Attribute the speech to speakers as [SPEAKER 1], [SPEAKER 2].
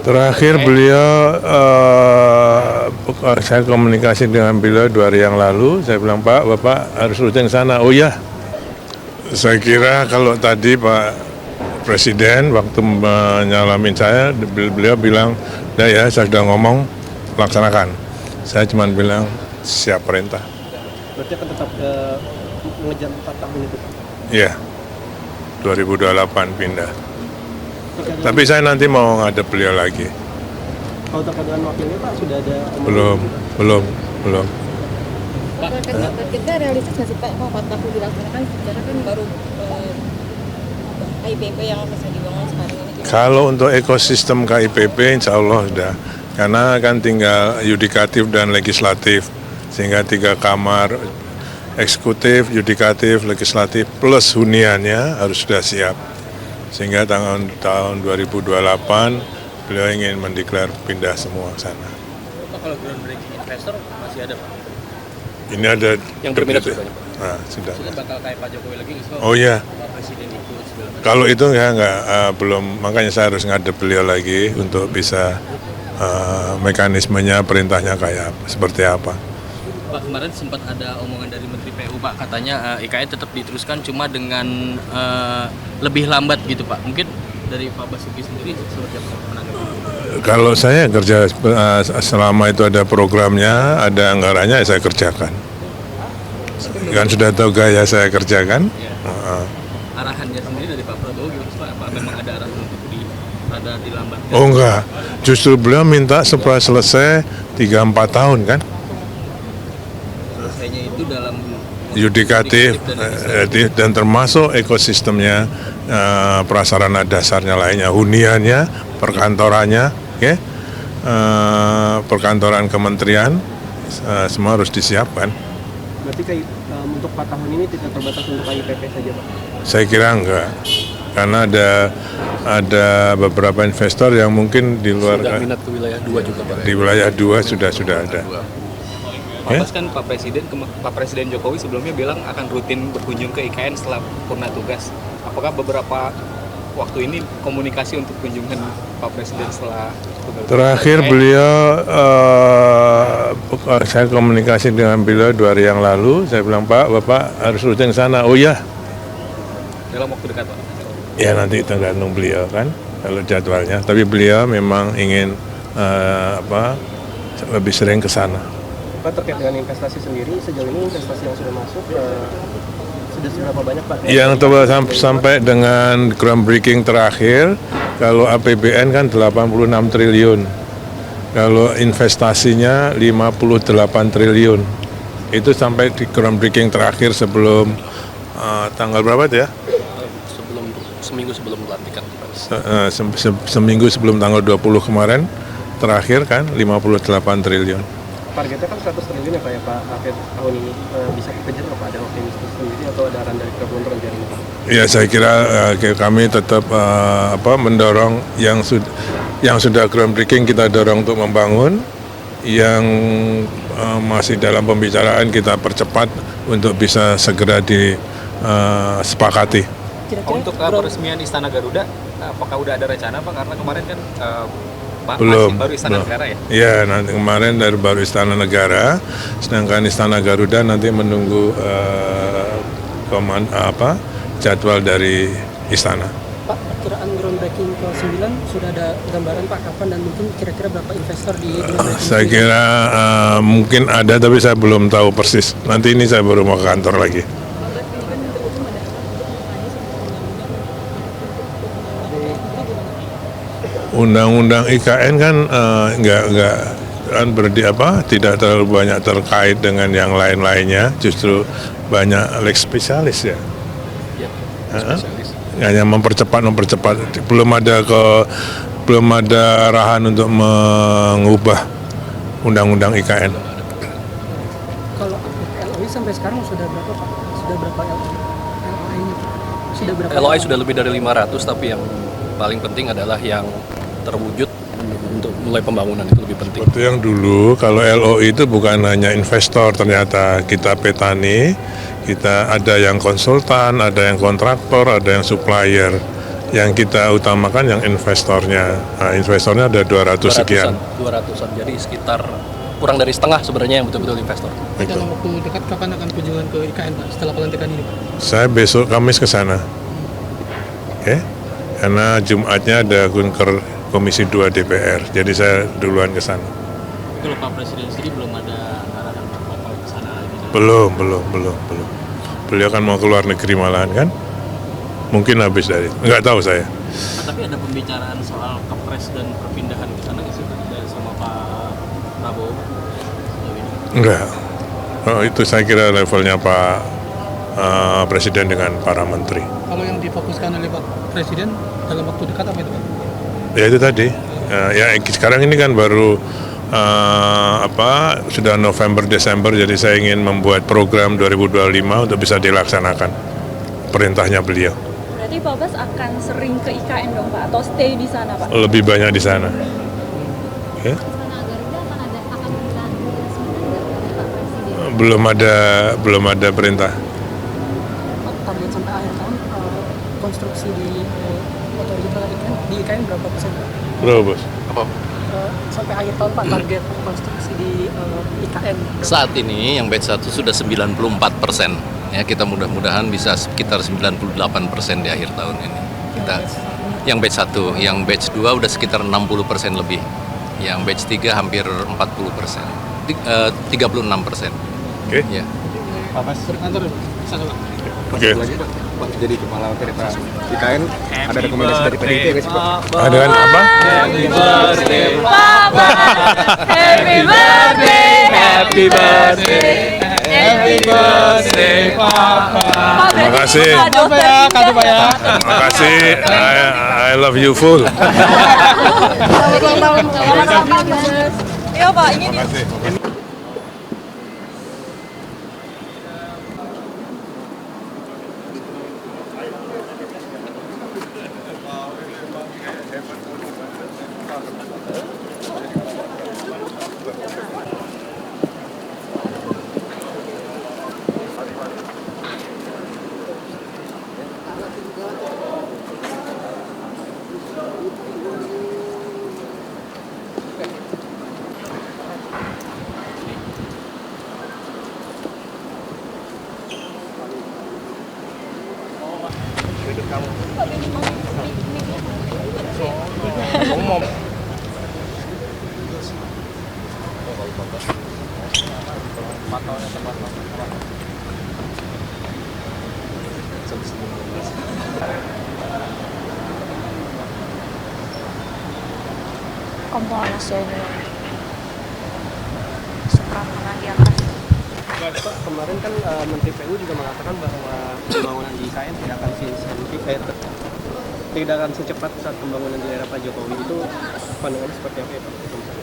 [SPEAKER 1] Terakhir beliau, saya komunikasi dengan beliau 2 hari yang lalu. Saya bilang, Pak, Bapak harus rutin ke sana. Oh ya, saya kira kalau tadi Pak Presiden waktu menyalamin saya, beliau bilang, ya saya sudah ngomong, laksanakan. Saya cuma bilang, siap perintah.
[SPEAKER 2] Berarti akan tetap mengejar 4 tahun itu? Iya,
[SPEAKER 1] 2028 pindah. Tapi saya nanti mau ngadep beliau lagi.
[SPEAKER 2] Kalau terkait dengan wakilnya Pak, sudah ada?
[SPEAKER 1] Belum.
[SPEAKER 3] Pak, kita realistis nggak sih Pak, 4 tahun dilaksanakan, secara kan baru KIPP yang bisa dibangun sekarang ini.
[SPEAKER 1] Kalau untuk ekosistem KIPP insya Allah sudah. Karena kan tinggal yudikatif dan legislatif. Sehingga 3 kamar, eksekutif, yudikatif, legislatif, plus huniannya harus sudah siap. Sehingga tahun 2028 beliau ingin mendeklar pindah semua ke sana.
[SPEAKER 4] Pak, kalau groundbreaking investor masih ada Pak?
[SPEAKER 1] Ini ada
[SPEAKER 4] yang berminat sudah Pak?
[SPEAKER 1] Nah, sudah.
[SPEAKER 4] Maksudnya bakal kayak Pak Jokowi lagi nggak?
[SPEAKER 1] Oh iya.
[SPEAKER 4] Pak Presiden ikut segala macam.
[SPEAKER 1] Kalau itu belum, makanya saya harus ngadep beliau lagi untuk bisa mekanismenya, perintahnya kayak seperti apa.
[SPEAKER 4] Pak, kemarin sempat ada omongan dari Menteri PU Pak, katanya IKN tetap diteruskan cuma dengan lebih lambat gitu Pak. Mungkin dari Pak Basuki sendiri seperti apa menanggapi?
[SPEAKER 1] Kalau saya kerja selama itu ada programnya, ada anggarannya, saya kerjakan. Kan sudah tahu gaya saya kerjakan.
[SPEAKER 4] Ya. Arahannya sendiri dari Pak Prabowo gimana Pak? Apa memang ada arahan untuk rada dilambatkan?
[SPEAKER 1] Oh enggak, justru beliau minta supaya selesai 3-4 tahun kan.
[SPEAKER 4] Selesainya itu dalam
[SPEAKER 1] Yudikatif dan termasuk ekosistemnya, prasarana dasarnya lainnya, huniannya, perkantorannya, okay? Perkantoran kementerian, semua harus disiapkan.
[SPEAKER 2] Berarti untuk 4 tahun ini tidak terbatas untuk KIPP saja Pak?
[SPEAKER 1] Saya kira enggak, karena ada beberapa investor yang mungkin di luar.
[SPEAKER 4] sudah minat ke wilayah 2 juga Pak.
[SPEAKER 1] Di wilayah 2 sudah ada.
[SPEAKER 4] Pak Bas, kan Pak Presiden Jokowi sebelumnya bilang akan rutin berkunjung ke IKN setelah purna tugas. Apakah beberapa waktu ini komunikasi untuk kunjungan Pak Presiden setelah
[SPEAKER 1] Terakhir beliau, saya komunikasi dengan beliau 2 hari yang lalu. Saya bilang, Pak, Bapak harus rutin ke sana. Oh ya.
[SPEAKER 4] dalam waktu dekat Pak?
[SPEAKER 1] Ya nanti tergantung beliau kan, kalau jadwalnya. Tapi beliau memang ingin lebih sering ke sana.
[SPEAKER 2] Pak, terkait dengan investasi sendiri, sejauh ini investasi yang sudah masuk sudah seberapa banyak Pak?
[SPEAKER 1] Yang sampai dengan groundbreaking terakhir, kalau APBN kan 86 triliun. Kalau investasinya 58 triliun. Itu sampai di groundbreaking terakhir sebelum tanggal berapa itu ya?
[SPEAKER 4] Seminggu sebelum pelantikan.
[SPEAKER 1] Seminggu sebelum tanggal 20 kemarin, terakhir kan 58 triliun.
[SPEAKER 2] Targetnya kan 100 triliun ya Pak, akhir tahun ini bisa dikejar Pak? Ada optimisme sendiri atau ada arahan dari Kementerian Jaring Pak?
[SPEAKER 1] Ya saya kira kami tetap mendorong yang sudah groundbreaking kita dorong untuk membangun, yang masih dalam pembicaraan kita percepat untuk bisa segera disepakati.
[SPEAKER 4] Untuk peresmian Istana Garuda, apakah udah ada rencana Pak? Karena kemarin kan Pak
[SPEAKER 1] Belum,
[SPEAKER 4] baru Istana Negara ya?
[SPEAKER 1] Iya, nanti kemarin baru Istana Negara, sedangkan Istana Garuda nanti menunggu jadwal dari Istana.
[SPEAKER 5] Pak, perkiraan groundbreaking ke-9 sudah ada gambaran Pak kapan dan mungkin kira-kira berapa investor di groundbreaking?
[SPEAKER 1] Saya kira mungkin ada, tapi saya belum tahu persis. Nanti ini saya baru mau ke kantor lagi. Undang-undang IKN kan nggak kan tidak terlalu banyak terkait dengan yang lain-lainnya, justru banyak lex spesialis ya. Hanya mempercepat, belum ada arahan untuk mengubah undang-undang IKN.
[SPEAKER 5] Kalau LOI sampai sekarang sudah berapa Pak? Sudah berapa LOI-nya? Sudah berapa?
[SPEAKER 6] LOI sudah lebih dari 500, tapi yang paling penting adalah yang terwujud untuk mulai pembangunan itu lebih penting.
[SPEAKER 1] Seperti yang dulu, kalau LOI itu bukan hanya investor, ternyata kita petani, kita ada yang konsultan, ada yang kontraktor, ada yang supplier. Yang kita utamakan yang investornya. Nah, investornya ada 200 sekian.
[SPEAKER 6] 200-an. Jadi sekitar kurang dari setengah sebenarnya yang betul-betul investor.
[SPEAKER 5] Pak, dalam waktu dekat kapan akan kunjungan ke IKN Pak setelah pelantikan ini Pak?
[SPEAKER 1] Saya besok Kamis ke sana. Oke. Karena Jumatnya ada kunker Komisi 2 DPR. Jadi saya duluan ke sana.
[SPEAKER 7] Kalau Pak Presiden sendiri belum ada arahan apa ke sana lagi?
[SPEAKER 1] Belum. Beliau kan mau ke luar negeri malahan kan? Mungkin habis dari itu. Nggak tahu saya.
[SPEAKER 7] Tapi ada pembicaraan soal kepres dan perpindahan ke sana nggak sih Pak? Sama Pak Prabowo?
[SPEAKER 1] Enggak. Oh, itu saya kira levelnya Pak Presiden dengan para menteri.
[SPEAKER 5] Kalau yang difokuskan oleh Pak Presiden dalam waktu dekat apa itu Pak?
[SPEAKER 1] Ya itu tadi. Ya sekarang ini kan baru sudah November Desember, jadi saya ingin membuat program 2025 untuk bisa dilaksanakan perintahnya beliau.
[SPEAKER 8] Berarti Pak Bas akan sering ke IKN dong Pak, atau stay di sana Pak?
[SPEAKER 1] Lebih banyak di sana. Oke. Belum ada perintah.
[SPEAKER 5] Target sampai akhir tahun konstruksi di otoritas di IKN berapa persen Pak?
[SPEAKER 1] Berapa bos?
[SPEAKER 5] Sampai akhir tahun Pak target konstruksi di IKN berapa?
[SPEAKER 6] Saat ini yang batch 1 sudah 94%. Ya, kita mudah-mudahan bisa sekitar 98% di akhir tahun ini. Yang batch 1, yang batch 2 udah sekitar 60% lebih. Yang batch 3 hampir 40%. 36%.
[SPEAKER 1] Oke.
[SPEAKER 6] Ya.
[SPEAKER 2] Pak Bas,
[SPEAKER 5] Kantor bisa Pak.
[SPEAKER 1] Oke.
[SPEAKER 2] Pak jadi kepala otorita IKN, ada rekomendasi dari PDIP nggak sih Pak?
[SPEAKER 1] Ada kan apa?
[SPEAKER 8] Happy birthday, Papa. Happy birthday, happy birthday, happy birthday, Papa.
[SPEAKER 1] Terima kasih. Terima kasih. I love you full.
[SPEAKER 8] Iya Pak, ini
[SPEAKER 1] Terima kasih.
[SPEAKER 3] Kompolnas ya ini seperangkat di atas.
[SPEAKER 2] Pak, kemarin kan Menteri PU juga mengatakan bahwa pembangunan di IKN tidak akan secepat saat pembangunan di daerah Pak Jokowi. Itu pandangannya seperti apa ya Pak?